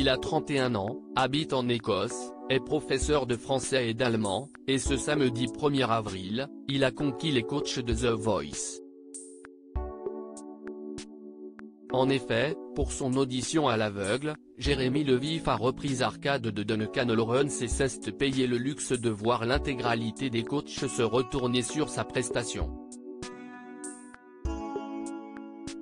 Il a 31 ans, habite en Écosse, est professeur de français et d'allemand, et ce samedi 1er avril, il a conquis les coachs de The Voice. En effet, pour son audition à l'aveugle, Jérémy Levif a repris Arcade de Duncan Lawrence et s'est payé le luxe de voir l'intégralité des coachs se retourner sur sa prestation.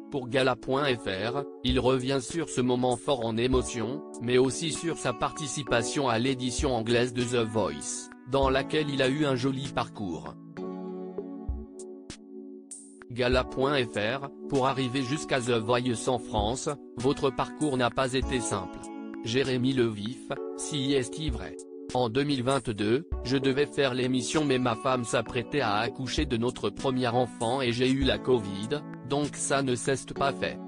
Pour Gala.fr, il revient sur ce moment fort en émotion, mais aussi sur sa participation à l'édition anglaise de The Voice, dans laquelle il a eu un joli parcours. Gala.fr, pour arriver jusqu'à The Voice en France, votre parcours n'a pas été simple. Jérémy Levif, si est vrai. En 2022, je devais faire l'émission mais ma femme s'apprêtait à accoucher de notre premier enfant et j'ai eu la Covid, donc ça ne s'est pas fait.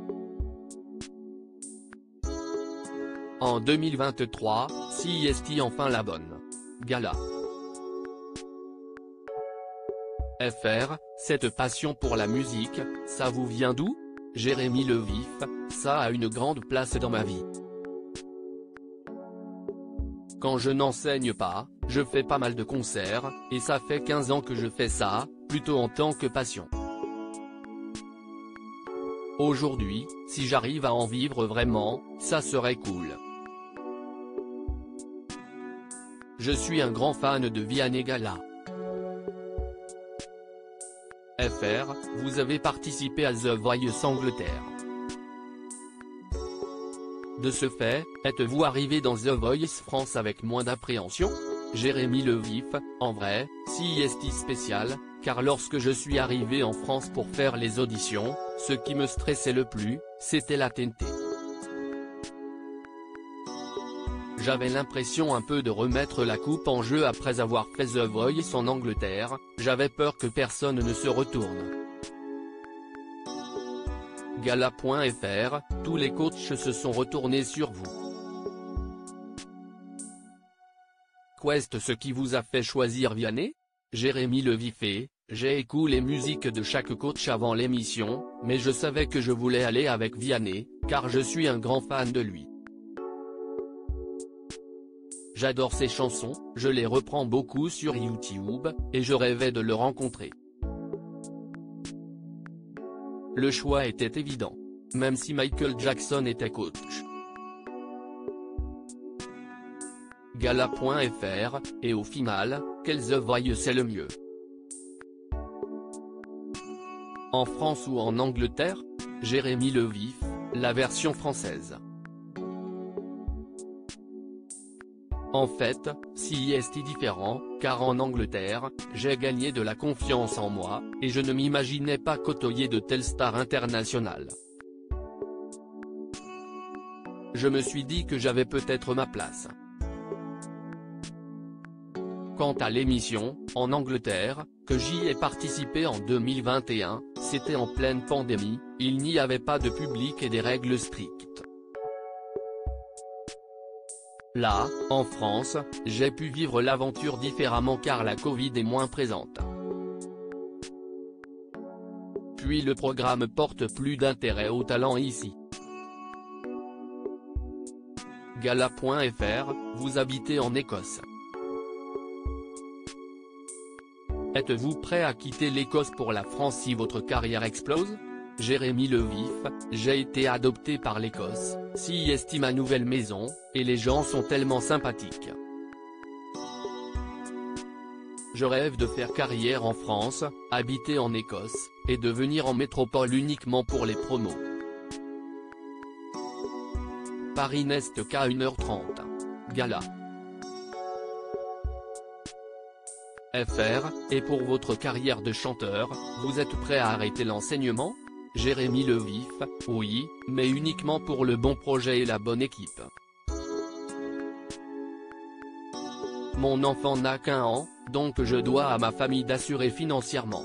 En 2023, si est enfin la bonne. Gala. FR, cette passion pour la musique, ça vous vient d'où? Jérémy Levif, ça a une grande place dans ma vie. Quand je n'enseigne pas, je fais pas mal de concerts, et ça fait 15 ans que je fais ça, plutôt en tant que passion. Aujourd'hui, si j'arrive à en vivre vraiment, ça serait cool. Je suis un grand fan de Vianney Gala. FR, vous avez participé à The Voice Angleterre. De ce fait, êtes-vous arrivé dans The Voice France avec moins d'appréhension? Jérémy Levif, en vrai, si est spécial, car lorsque je suis arrivé en France pour faire les auditions, ce qui me stressait le plus, c'était la TNT. J'avais l'impression un peu de remettre la coupe en jeu après avoir fait The Voice en Angleterre, j'avais peur que personne ne se retourne. Gala.fr, tous les coachs se sont retournés sur vous. Qu'est ce qui vous a fait choisir Vianney? Jérémy Levif, j'ai écouté les musiques de chaque coach avant l'émission, mais je savais que je voulais aller avec Vianney, car je suis un grand fan de lui. J'adore ses chansons, je les reprends beaucoup sur YouTube, et je rêvais de le rencontrer. Le choix était évident. Même si Michael Jackson était coach. Gala.fr, et au final, quel The Voice est le mieux? En France ou en Angleterre? Jérémy Levif, la version française. En fait, si est différent, car en Angleterre, j'ai gagné de la confiance en moi, et je ne m'imaginais pas côtoyer de telles stars internationales. Je me suis dit que j'avais peut-être ma place. Quant à l'émission, en Angleterre, que j'y ai participé en 2021, c'était en pleine pandémie, il n'y avait pas de public et des règles strictes. Là, en France, j'ai pu vivre l'aventure différemment car la Covid est moins présente. Puis le programme porte plus d'intérêt au talent ici. Gala.fr, vous habitez en Écosse. Êtes-vous prêt à quitter l'Écosse pour la France si votre carrière explose? Jérémy Levif, j'ai été adopté par l'Écosse, si est ma nouvelle maison, et les gens sont tellement sympathiques. Je rêve de faire carrière en France, habiter en Écosse, et de venir en métropole uniquement pour les promos. Paris n'est qu'à 1h30. Gala. FR, et pour votre carrière de chanteur, vous êtes prêt à arrêter l'enseignement? Jérémy Levif, oui, mais uniquement pour le bon projet et la bonne équipe. Mon enfant n'a qu'1 an, donc je dois à ma famille d'assurer financièrement.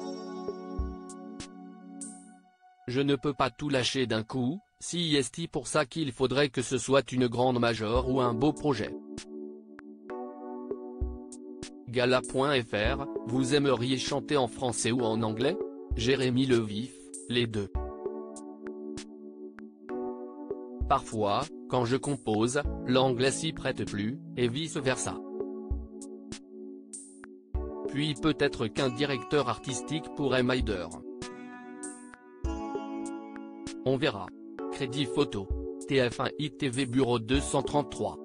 Je ne peux pas tout lâcher d'un coup, si est pour ça qu'il faudrait que ce soit une grande major ou un beau projet. Gala.fr, vous aimeriez chanter en français ou en anglais? Jérémy Levif, les deux. Parfois, quand je compose, l'anglais s'y prête plus, et vice-versa. Puis peut-être qu'un directeur artistique pourrait m'aider. On verra. Crédit photo. TF1 ITV Bureau 233.